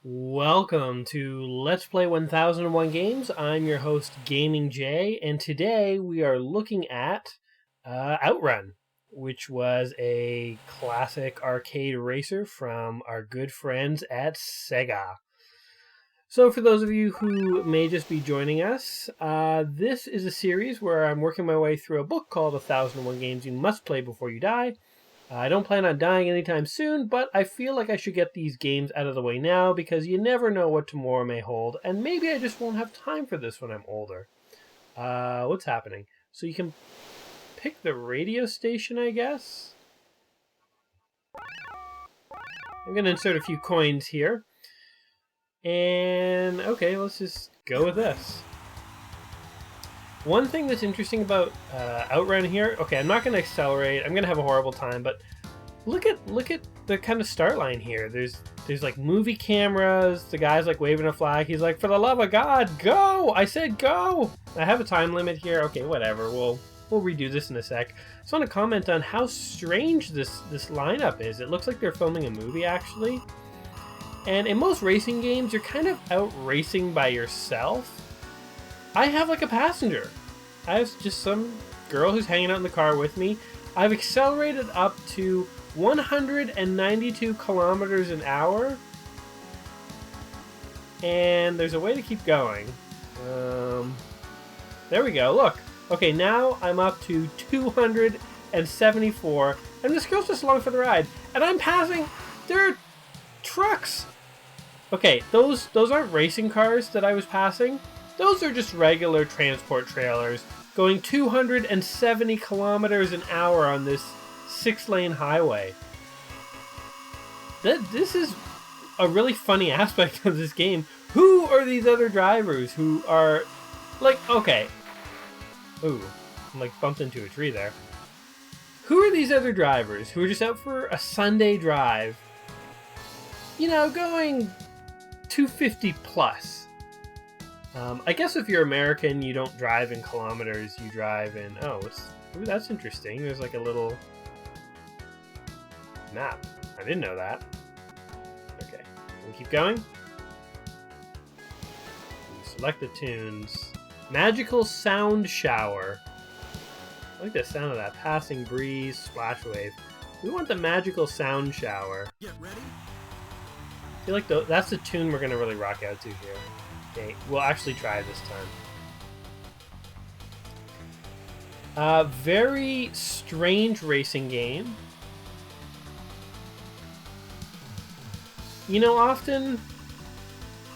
Welcome to Let's Play 1001 Games. I'm your host, Gaming Jay, and today we are looking at Outrun, which was a classic arcade racer from our good friends at Sega. So for those of you who may just be joining us, this is a series where I'm working my way through a book called 1001 Games You Must Play Before You Die. I don't plan on dying anytime soon, but I feel like I should get these games out of the way now because you never know what tomorrow may hold, and maybe I just won't have time for this when I'm older. What's happening? So you can pick the radio station, I guess? I'm going to insert a few coins here. And, okay, let's just go with this. One thing that's interesting about Outrun here, okay, I'm not going to accelerate. I'm going to have a horrible time, but look at the kind of start line here. There's like movie cameras. The guy's like waving a flag. He's like, "For the love of God, go!" I said go. I have a time limit here. Okay, whatever. We'll redo this in a sec. I just want to comment on how strange this lineup is. It looks like they're filming a movie actually. And in most racing games, you're kind of out racing by yourself. I have like a passenger. I have just some girl who's hanging out in the car with me. I've accelerated up to 192 kilometers an hour. And there's a way to keep going. There we go, look. Okay, now I'm up to 274. And this girl's just along for the ride. And I'm passing, there are trucks. Okay, those aren't racing cars that I was passing. Those are just regular transport trailers going 270 kilometers an hour on this 6-lane highway. This is a really funny aspect of this game. Who are these other drivers who are like, okay. Ooh, I'm like bumped into a tree there. Who are these other drivers who are just out for a Sunday drive? You know, going 250 plus. I guess if you're American, you don't drive in kilometers, you drive in... Oh, ooh, that's interesting. There's like a little map. I didn't know that. Okay, can we keep going? Select the tunes. Magical Sound Shower. I like the sound of that. Passing breeze, splash wave. We want the Magical Sound Shower. Get ready. I feel like that's the tune we're going to really rock out to here. Okay, we'll actually try this time. Very strange racing game. You know, often,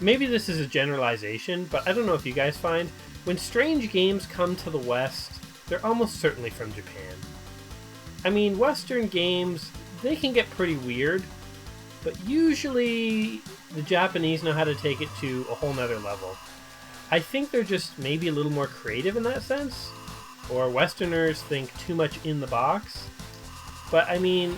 maybe this is a generalization, but I don't know if you guys find, when strange games come to the West, they're almost certainly from Japan. I mean, Western games, they can get pretty weird, but usually the Japanese know how to take it to a whole nother level. I think they're just maybe a little more creative in that sense, or Westerners think too much in the box. But I mean,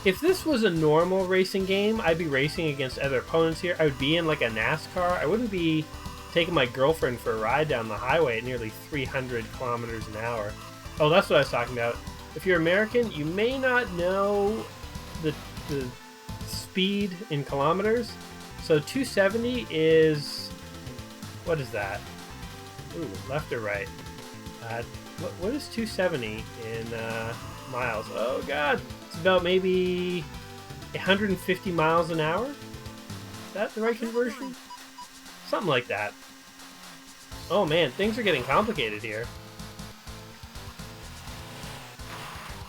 if this was a normal racing game, I'd be racing against other opponents here. I would be in like a NASCAR. I wouldn't be taking my girlfriend for a ride down the highway at nearly 300 kilometers an hour. Oh, that's what I was talking about. If you're American, you may not know the speed in kilometers. So 270 is, what is that? Ooh, left or right? What is 270 in miles? Oh god, it's about maybe 150 miles an hour? Is that the right conversion? Something like that. Oh man, things are getting complicated here.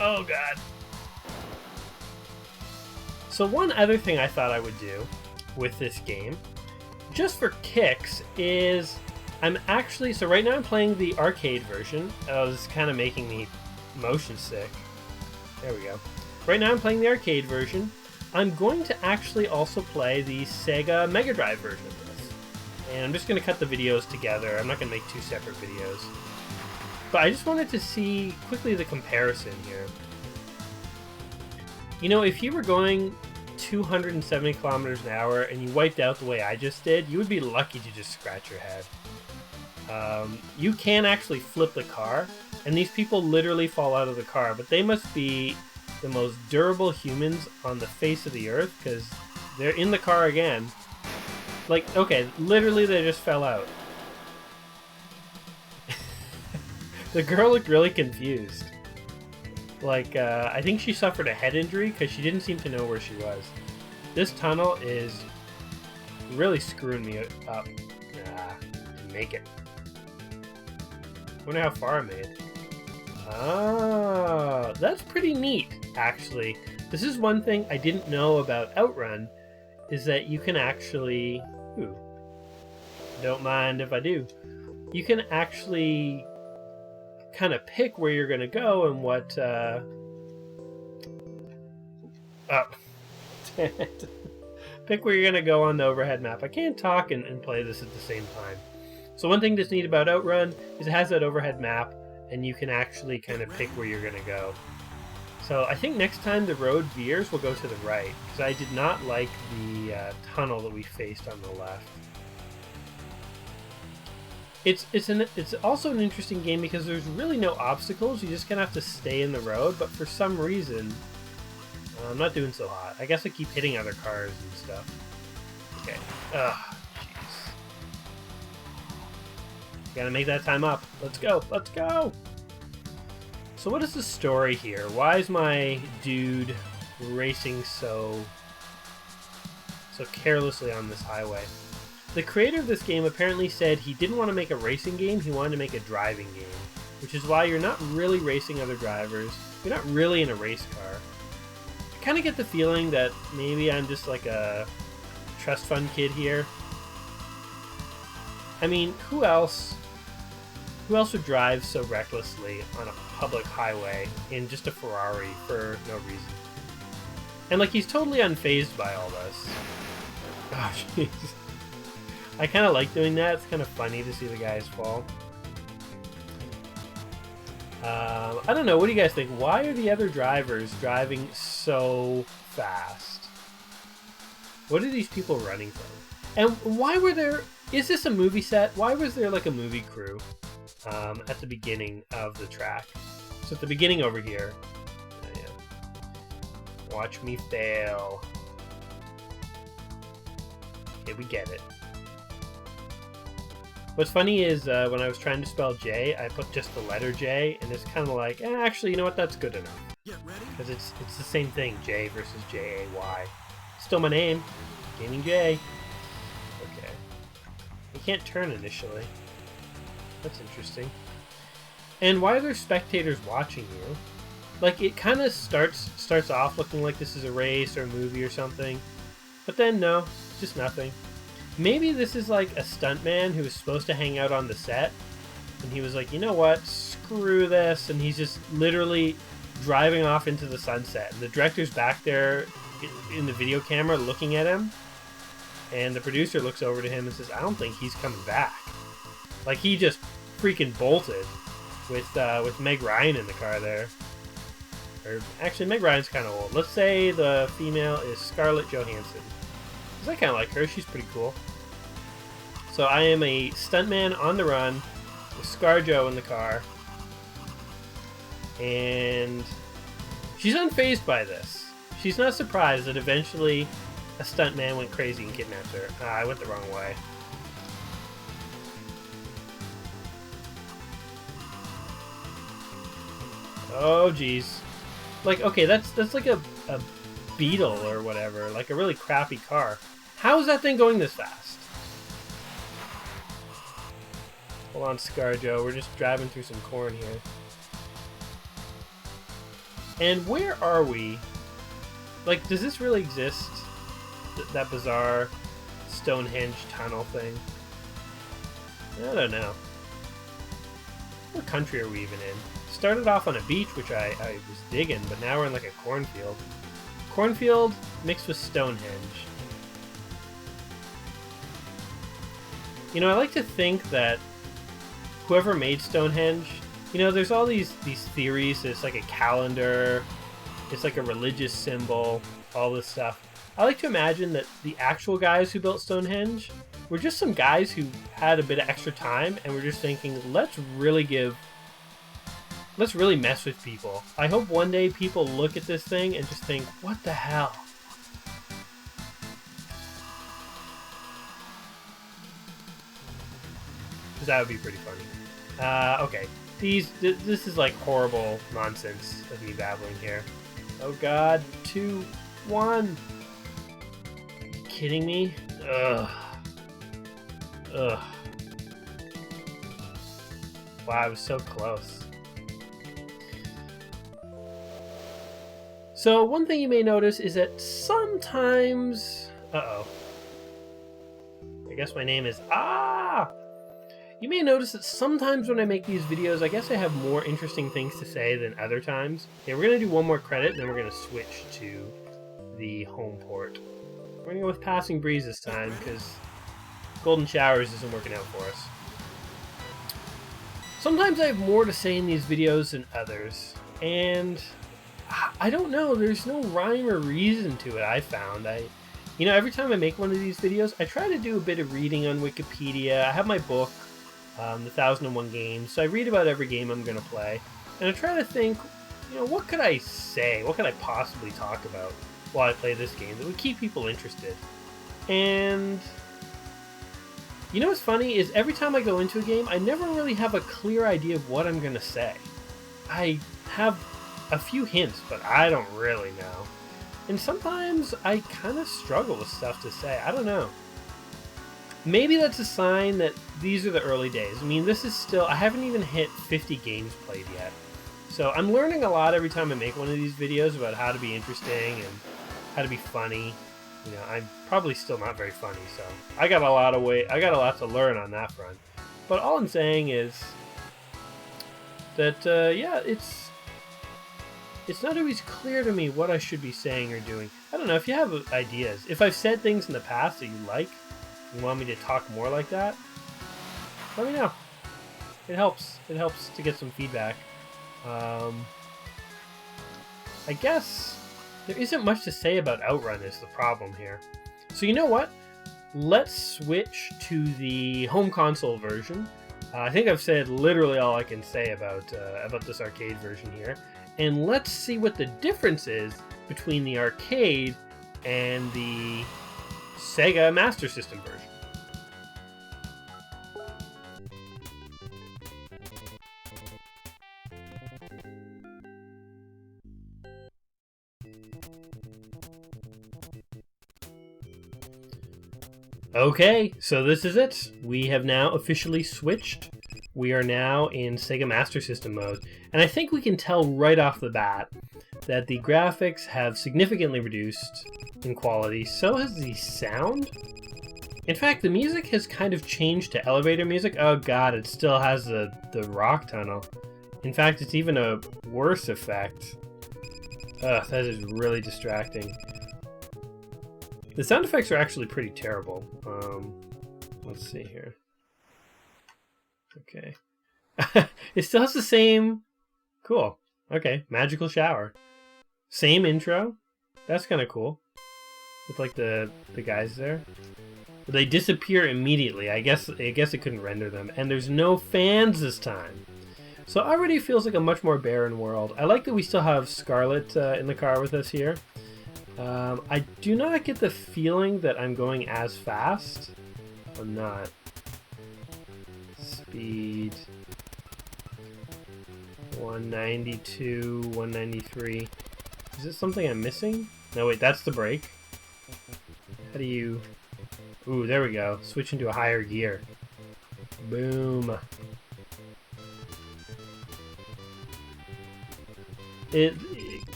Oh god. So one other thing I thought I would do with this game, just for kicks, is I'm actually... So right now I'm playing the arcade version. Oh, this is kind of making me motion sick. There we go. Right now I'm playing the arcade version. I'm going to actually also play the Sega Mega Drive version of this. And I'm just going to cut the videos together. I'm not going to make two separate videos. But I just wanted to see quickly the comparison here. You know, if you were going 270 kilometers an hour and you wiped out the way I just did, you would be lucky to just scratch your head. You can actually flip the car, and these people literally fall out of the car, but they must be the most durable humans on the face of the earth, because They're in the car again. Like, okay, literally they just fell out. The girl looked really confused. Like, I think she suffered a head injury because she didn't seem to know where she was. This tunnel is really screwing me up. Didn't make it. Wonder how far I made. Ah, that's pretty neat, actually. This is one thing I didn't know about Outrun, is that you can actually... Ooh, don't mind if I do. You can actually kind of pick where you're going to go and what... Oh, damn it. Pick where you're going to go on the overhead map. I can't talk and play this at the same time. So one thing that's neat about Outrun is it has that overhead map, and you can actually kind of pick where you're going to go. So I think next time the road veers, we'll go to the right, because I did not like the tunnel that we faced on the left. It's also an interesting game because there's really no obstacles. You just kind of have to stay in the road, but for some reason, I'm not doing so hot. I guess I keep hitting other cars and stuff. Okay. Ugh. Jeez. Gotta make that time up. Let's go. Let's go. So what is the story here? Why is my dude racing so carelessly on this highway? The creator of this game apparently said he didn't want to make a racing game, he wanted to make a driving game. Which is why you're not really racing other drivers. You're not really in a race car. I kind of get the feeling that maybe I'm just like a trust fund kid here. I mean, who else would drive so recklessly on a public highway in just a Ferrari for no reason? And like, he's totally unfazed by all this. Oh, jeez. I kind of like doing that. It's kind of funny to see the guys fall. I don't know. What do you guys think? Why are the other drivers driving so fast? What are these people running from? And why were there... Is this a movie set? Why was there like a movie crew at the beginning of the track? So at the beginning over here... Watch me fail. Okay, we get it. What's funny is when I was trying to spell J, I put just the letter J, and it's kind of like, actually, you know what, that's good enough. Because it's the same thing, J versus J-A-Y. Still my name, Gaming J. Okay. You can't turn initially. That's interesting. And why are there spectators watching you? Like, it kind of starts off looking like this is a race or a movie or something. But then, no, just nothing. Maybe this is like a stuntman who was supposed to hang out on the set, and he was like, you know what, screw this, and he's just literally driving off into the sunset. And the director's back there in the video camera looking at him, and the producer looks over to him and says, I don't think he's coming back. Like, he just freaking bolted with Meg Ryan in the car there. Or, actually, Meg Ryan's kind of old. Let's say the female is Scarlett Johansson. I kind of like her. She's pretty cool. So I am a stuntman on the run with Scar Jo in the car. And she's unfazed by this. She's not surprised that eventually a stuntman went crazy and kidnapped her. I went the wrong way. Oh, geez. Like, okay, that's like a Beetle or whatever. Like a really crappy car. How is that thing going this fast? Hold on, Scar Jo. We're just driving through some corn here. And where are we? Like, does this really exist? That bizarre Stonehenge tunnel thing? I don't know. What country are we even in? Started off on a beach, which I was digging, but now we're in like a cornfield. Cornfield mixed with Stonehenge. You know, I like to think that whoever made Stonehenge, you know, there's all these theories. It's like a calendar, it's like a religious symbol, all this stuff. I like to imagine that the actual guys who built Stonehenge were just some guys who had a bit of extra time and were just thinking, let's really mess with people. I hope one day people look at this thing and just think, what the hell? because that would be pretty funny. Okay, this is like horrible nonsense of me babbling here. Oh god, 2, 1. Are you kidding me? Ugh. Ugh. Wow, I was so close. So one thing you may notice is that sometimes... Uh-oh. I guess my name is... Ah! You may notice that sometimes when I make these videos, I guess I have more interesting things to say than other times. Okay, we're going to do one more credit, and then we're going to switch to the home port. We're going to go with Passing Breeze this time, because Golden Showers isn't working out for us. Sometimes I have more to say in these videos than others, and I don't know, there's no rhyme or reason to it, I found. You know, every time I make one of these videos, I try to do a bit of reading on Wikipedia. I have my book, The 1001 Games, so I read about every game I'm going to play, and I try to think, you know, what could I say, what could I possibly talk about while I play this game that would keep people interested? And you know what's funny is every time I go into a game, I never really have a clear idea of what I'm going to say. I have a few hints, but I don't really know. And sometimes I kind of struggle with stuff to say. I don't know. Maybe that's a sign that these are the early days. I mean, this is still... I haven't even hit 50 games played yet. So I'm learning a lot every time I make one of these videos about how to be interesting and how to be funny. You know, I'm probably still not very funny, so I got a lot to learn on that front. But all I'm saying is that, yeah, it's not always clear to me what I should be saying or doing. I don't know, if you have ideas, if I've said things in the past that you like, and want me to talk more like that, let me know. It helps. It helps to get some feedback. I guess there isn't much to say about Outrun is the problem here. So you know what? Let's switch to the home console version. I think I've said literally all I can say about this arcade version here. And let's see what the difference is between the arcade and the Sega Master System version. Okay, so this is it. We have now officially switched. We are now in Sega Master System mode. And I think we can tell right off the bat that the graphics have significantly reduced in quality. So has the sound. In fact, the music has kind of changed to elevator music. Oh god, it still has the rock tunnel. In fact, it's even a worse effect. Ugh, that is really distracting. The sound effects are actually pretty terrible. Let's see here. Okay. It still has the same... Cool. Okay, magical shower. Same intro. That's kind of cool. With like the guys there. But they disappear immediately. I guess it couldn't render them. And there's no fans this time. So it already feels like a much more barren world. I like that we still have Scarlet in the car with us here. I do not get the feeling that I'm going as fast. I'm not. Speed 192, 193. Is this something I'm missing? No, wait, that's the brake. How do you... Ooh, there we go. Switch into a higher gear. Boom.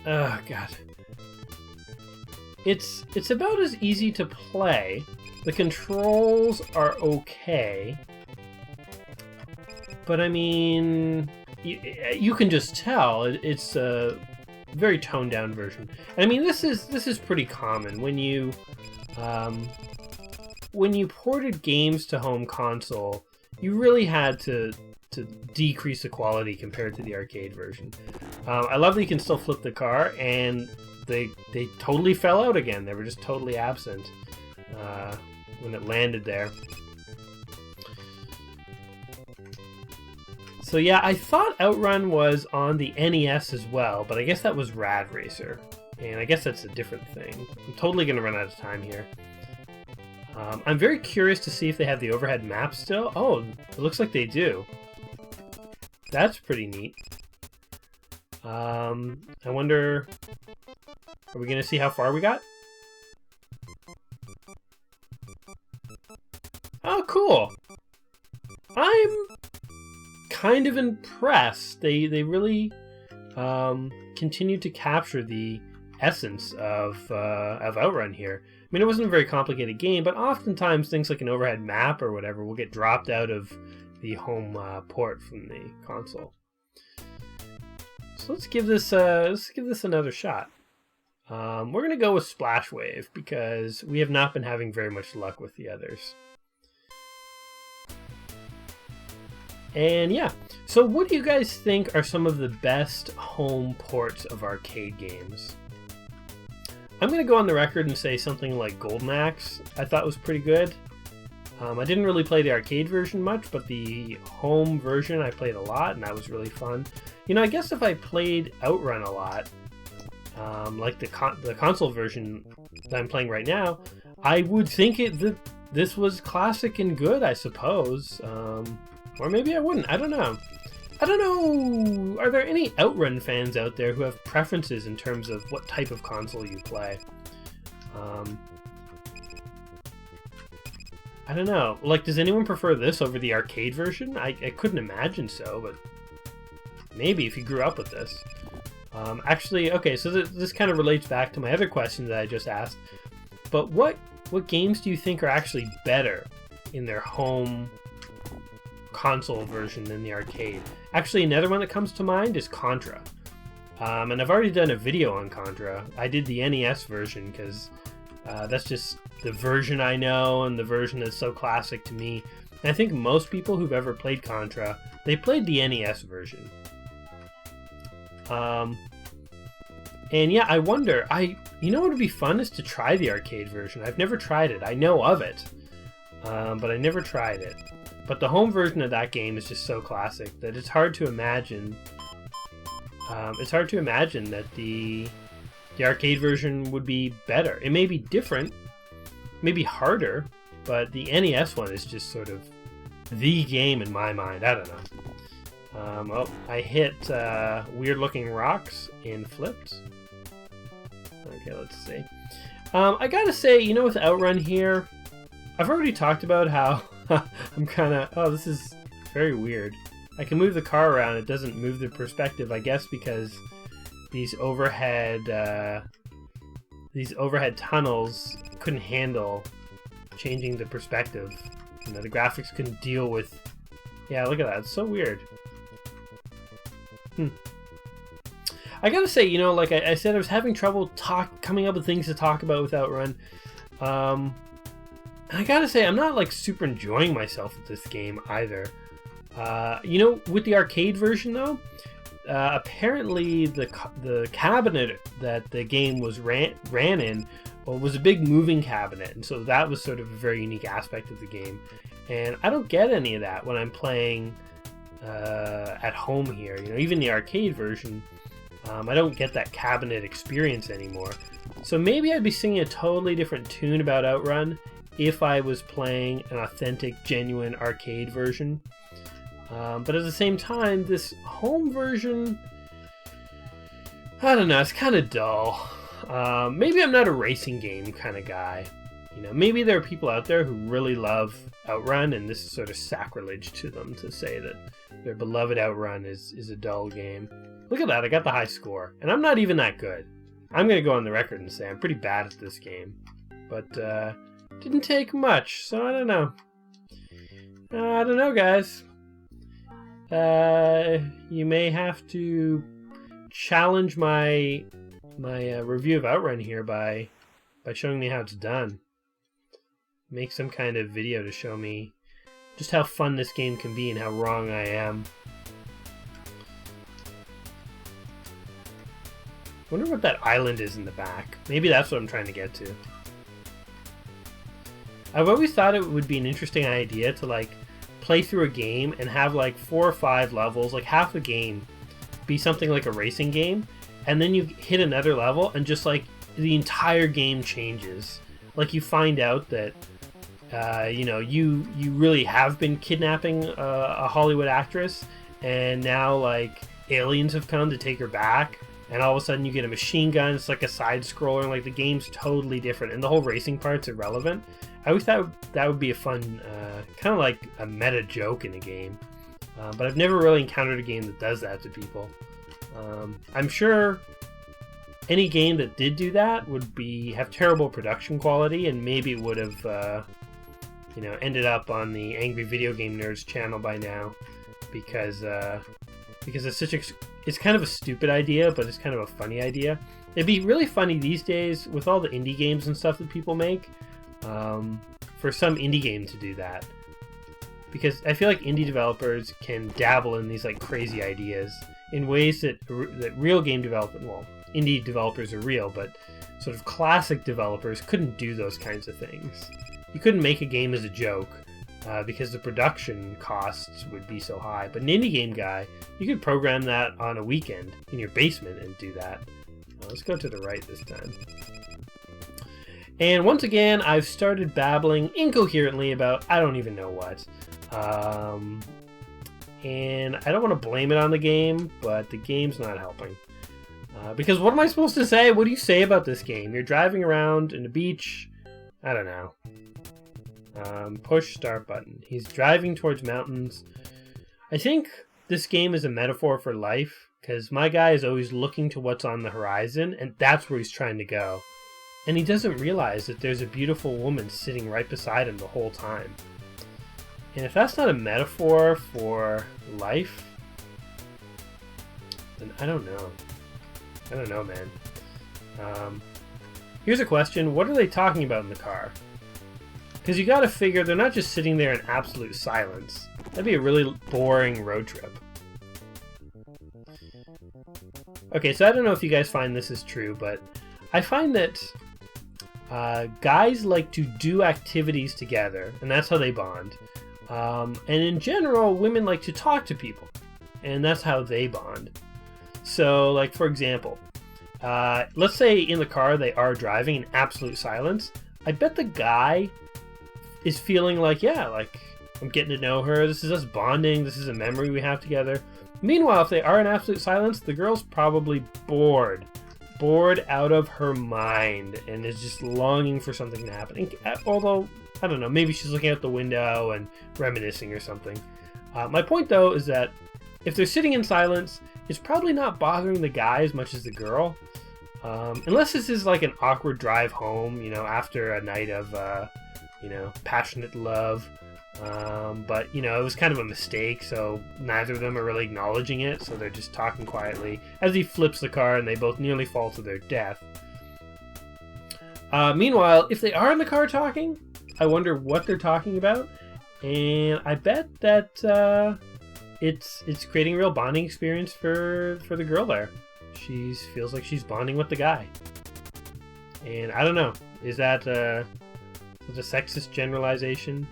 Oh, God. It's about as easy to play. The controls are okay. But I mean, you can just tell it's a very toned down version. And I mean, this is pretty common when you ported games to home console. You really had to decrease the quality compared to the arcade version. I love that you can still flip the car, and they totally fell out again. They were just totally absent when it landed there. So yeah, I thought Outrun was on the NES as well, but I guess that was Rad Racer. And I guess that's a different thing. I'm totally going to run out of time here. I'm very curious to see if they have the overhead map still. Oh, it looks like they do. That's pretty neat. I wonder, are we going to see how far we got? Oh, cool. I'm kind of impressed. They really continued to capture the essence of Outrun here. I mean, it wasn't a very complicated game, but oftentimes things like an overhead map or whatever will get dropped out of the home port from the console. So let's give this another shot. We're gonna go with Splash Wave because we have not been having very much luck with the others. And yeah, so what do you guys think are some of the best home ports of arcade games? I'm going to go on the record and say something like Golden Axe I thought was pretty good. I didn't really play the arcade version much, but the home version I played a lot, and that was really fun. You know, I guess if I played Outrun a lot, like the console version that I'm playing right now, I would think that this was classic and good, I suppose. Or maybe I wouldn't. I don't know. Are there any Outrun fans out there who have preferences in terms of what type of console you play? I don't know. Like, does anyone prefer this over the arcade version? I couldn't imagine so, but maybe if you grew up with this. Actually, okay, so this kind of relates back to my other question that I just asked. But what games do you think are actually better in their home console version than the arcade? Actually, another one that comes to mind is Contra. And I've already done a video on Contra. I did the NES version because that's just the version I know and the version that's so classic to me. And I think most people who've ever played Contra, they played the NES version. And yeah, I wonder, you know what would be fun is to try the arcade version. I've never tried it. I know of it, but I never tried it. But the home version of that game is just so classic that it's hard to imagine. It's hard to imagine that the arcade version would be better. It may be different, maybe harder, but the NES one is just sort of the game in my mind. I don't know. Oh, I hit weird-looking rocks and flipped. Okay, let's see. I gotta say, you know, with Outrun here, I've already talked about how I'm kind of... Oh, this is very weird. I can move the car around. It doesn't move the perspective, I guess, because these overhead tunnels couldn't handle changing the perspective. You know, the graphics couldn't deal with... Yeah, look at that. It's so weird. I gotta say, you know, like I said, I was having trouble coming up with things to talk about with Outrun. I gotta say, I'm not like super enjoying myself with this game either. You know, with the arcade version though, apparently the cabinet that the game was ran in was a big moving cabinet, and so that was sort of a very unique aspect of the game. And I don't get any of that when I'm playing at home here. You know, even the arcade version, I don't get that cabinet experience anymore. So maybe I'd be singing a totally different tune about Outrun if I was playing an authentic, genuine arcade version. But at the same time, this home version, I don't know, it's kind of dull. Maybe I'm not a racing game kind of guy. You know, maybe there are people out there who really love Outrun, and this is sort of sacrilege to them to say that their beloved Outrun is a dull game. Look at that, I got the high score, and I'm not even that good. I'm going to go on the record and say I'm pretty bad at this game. But, didn't take much, so I don't know. I don't know, guys. You may have to challenge my review of Outrun here by showing me how it's done. Make some kind of video to show me just how fun this game can be and how wrong I am. Wonder what that island is in the back. Maybe that's what I'm trying to get to. I've always thought it would be an interesting idea to like play through a game and have like 4 or 5 levels, like half the game be something like a racing game, and then you hit another level and just like the entire game changes. Like you find out that you know, you really have been kidnapping a Hollywood actress, and now like aliens have come to take her back, and all of a sudden you get a machine gun. It's like a side scroller, and like the game's totally different, and the whole racing part's irrelevant. I always thought that would be a fun, kind of like a meta joke in a game, but I've never really encountered a game that does that to people. I'm sure any game that did do that would have terrible production quality, and maybe it would have, you know, ended up on the Angry Video Game Nerds channel by now, because it's kind of a stupid idea, but it's kind of a funny idea. It'd be really funny these days with all the indie games and stuff that people make, for some indie game to do that, because I feel like indie developers can dabble in these like crazy ideas in ways that real game development, well, indie developers are real, but sort of classic developers couldn't do those kinds of things. You couldn't make a game as a joke, because the production costs would be so high. But an indie game guy, you could program that on a weekend in your basement and do that. Let's go to the right this time. And once again, I've started babbling incoherently about I don't even know what. And I don't want to blame it on the game, but the game's not helping. Because what am I supposed to say? What do you say about this game? You're driving around in a beach. I don't know. Push start button. He's driving towards mountains. I think this game is a metaphor for life, because my guy is always looking to what's on the horizon, and that's where he's trying to go. And he doesn't realize that there's a beautiful woman sitting right beside him the whole time. And if that's not a metaphor for life, then I don't know. I don't know, man. Here's a question. What are they talking about in the car? Because you gotta figure they're not just sitting there in absolute silence. That'd be a really boring road trip. Okay, so I don't know if you guys find this is true, but I find that guys like to do activities together, and that's how they bond. And in general, women like to talk to people, and that's how they bond. So, like, for example, let's say in the car they are driving in absolute silence. I bet the guy is feeling like, yeah, like, I'm getting to know her, this is us bonding, this is a memory we have together. Meanwhile, if they are in absolute silence, the girl's probably bored out of her mind, and is just longing for something to happen. Although, I don't know, maybe she's looking out the window and reminiscing or something. My point, though, is that if they're sitting in silence, it's probably not bothering the guy as much as the girl. Unless this is like an awkward drive home, you know, after a night of, you know, passionate love. But, you know, it was kind of a mistake, so neither of them are really acknowledging it, so they're just talking quietly as he flips the car and they both nearly fall to their death. Meanwhile, if they are in the car talking, I wonder what they're talking about, and I bet that it's creating a real bonding experience for the girl there. She feels like she's bonding with the guy. And I don't know, is that a sexist generalization?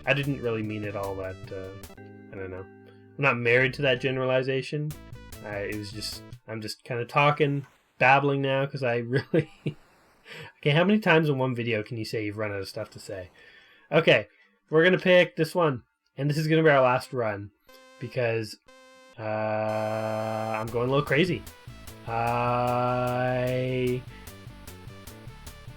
I didn't really mean it all that, I don't know. I'm not married to that generalization. I'm just kind of talking, babbling now, because I really... Okay, how many times in one video can you say you've run out of stuff to say? Okay, we're going to pick this one, and this is going to be our last run, because I'm going a little crazy. I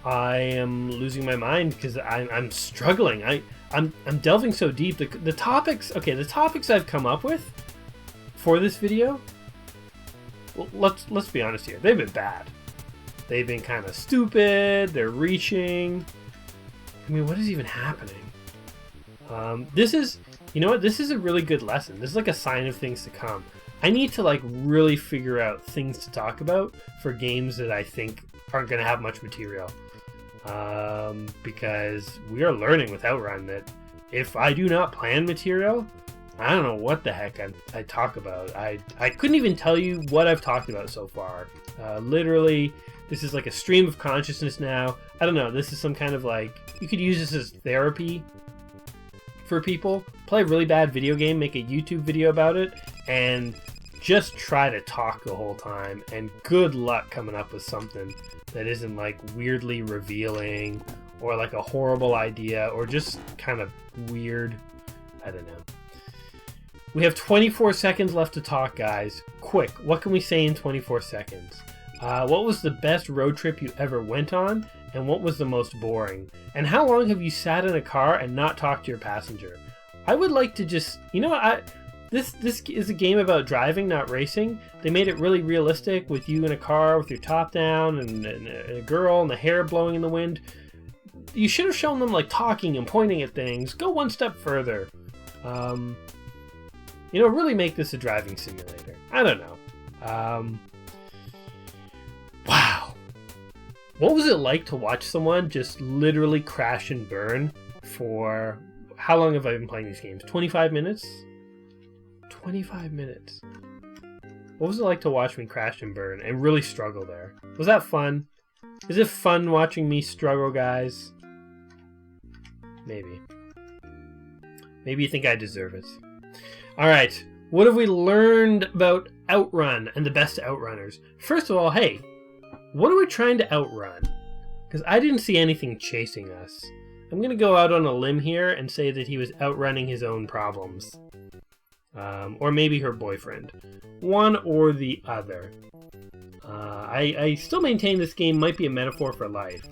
am losing my mind because I'm struggling. I'm delving so deep. The topics, okay, the topics I've come up with for this video, well, let's be honest here. They've been bad. They've been kind of stupid. They're reaching. I mean, what is even happening? This is, you know what? This is a really good lesson. This is like a sign of things to come. I need to like really figure out things to talk about for games that I think aren't going to have much material. Because we are learning with Outrun that if I do not plan material, I don't know what the heck I talk about. I couldn't even tell you what I've talked about so far. Literally, this is like a stream of consciousness now. I don't know, this is some kind of like, you could use this as therapy for people. Play a really bad video game, make a YouTube video about it, and just try to talk the whole time, and good luck coming up with something that isn't like weirdly revealing or like a horrible idea, or just kind of weird. I don't know. We have 24 seconds left to talk, guys. Quick, what can we say in 24 seconds? What was the best road trip you ever went on, and what was the most boring? And how long have you sat in a car and not talked to your passenger? I would like to just, you know what, this is a game about driving, not racing. They made it really realistic with you in a car with your top down and a girl and the hair blowing in the wind. You should have shown them like talking and pointing at things. Go one step further. You know, really make this a driving simulator. I don't know. Wow. What was it like to watch someone just literally crash and burn for... How long have I been playing these games? 25 minutes? 25 minutes. What was it like to watch me crash and burn and really struggle there? Was that fun? Is it fun watching me struggle, guys? Maybe. Maybe you think I deserve it. Alright, what have we learned about Outrun and the best Outrunners? First of all, hey, what are we trying to outrun? Because I didn't see anything chasing us. I'm going to go out on a limb here and say that he was outrunning his own problems. Or maybe her boyfriend. One or the other. I still maintain this game might be a metaphor for life.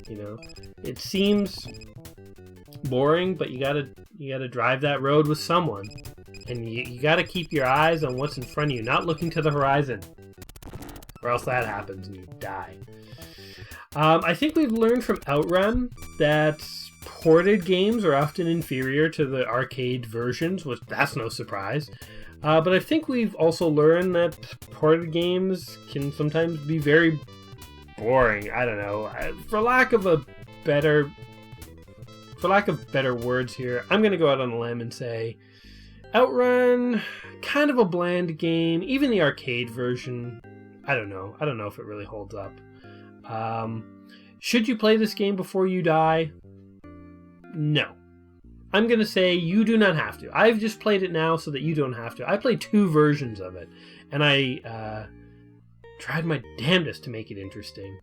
You know, it seems boring, but you gotta drive that road with someone. And you gotta keep your eyes on what's in front of you, not looking to the horizon. Or else that happens and you die. I think we've learned from Outrun that ported games are often inferior to the arcade versions, which that's no surprise. But I think we've also learned that ported games can sometimes be very boring. I don't know. For lack of better words here, I'm going to go out on a limb and say Outrun, kind of a bland game. Even the arcade version, I don't know. I don't know if it really holds up. Should you play this game before you die? No. I'm going to say you do not have to. I've just played it now so that you don't have to. I played 2 versions of it, and I tried my damnedest to make it interesting.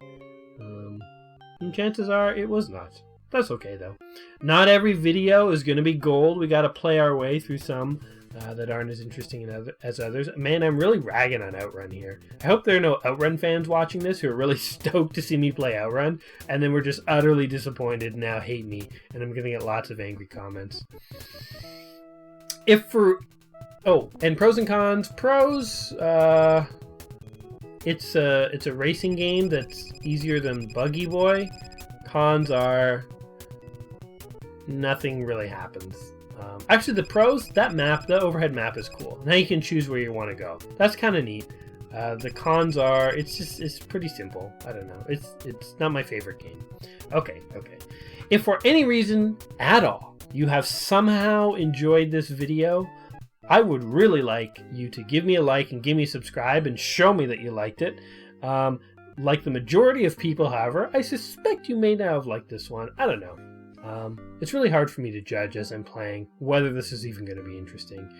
And chances are it was not. That's okay, though. Not every video is going to be gold. We got to play our way through some that aren't as interesting as others. Man, I'm really ragging on Outrun here. I hope there are no Outrun fans watching this who are really stoked to see me play Outrun, and then we're just utterly disappointed and now hate me, and I'm going to get lots of angry comments. And pros and cons. Pros, it's a racing game that's easier than Buggy Boy. Cons are nothing really happens. Actually, the pros, that map, the overhead map is cool. Now you can choose where you want to go. That's kind of neat. The cons are, it's pretty simple. I don't know. It's not my favorite game. Okay. If for any reason at all you have somehow enjoyed this video, I would really like you to give me a like and give me a subscribe and show me that you liked it. Like the majority of people, however, I suspect you may not have liked this one. I don't know. It's really hard for me to judge as I'm playing whether this is even going to be interesting.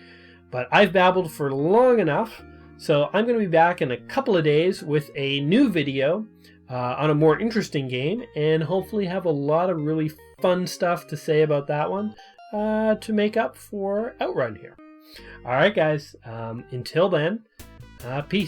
But I've babbled for long enough, so I'm going to be back in a couple of days with a new video on a more interesting game, and hopefully have a lot of really fun stuff to say about that one to make up for Outrun here. Alright guys, until then, peace.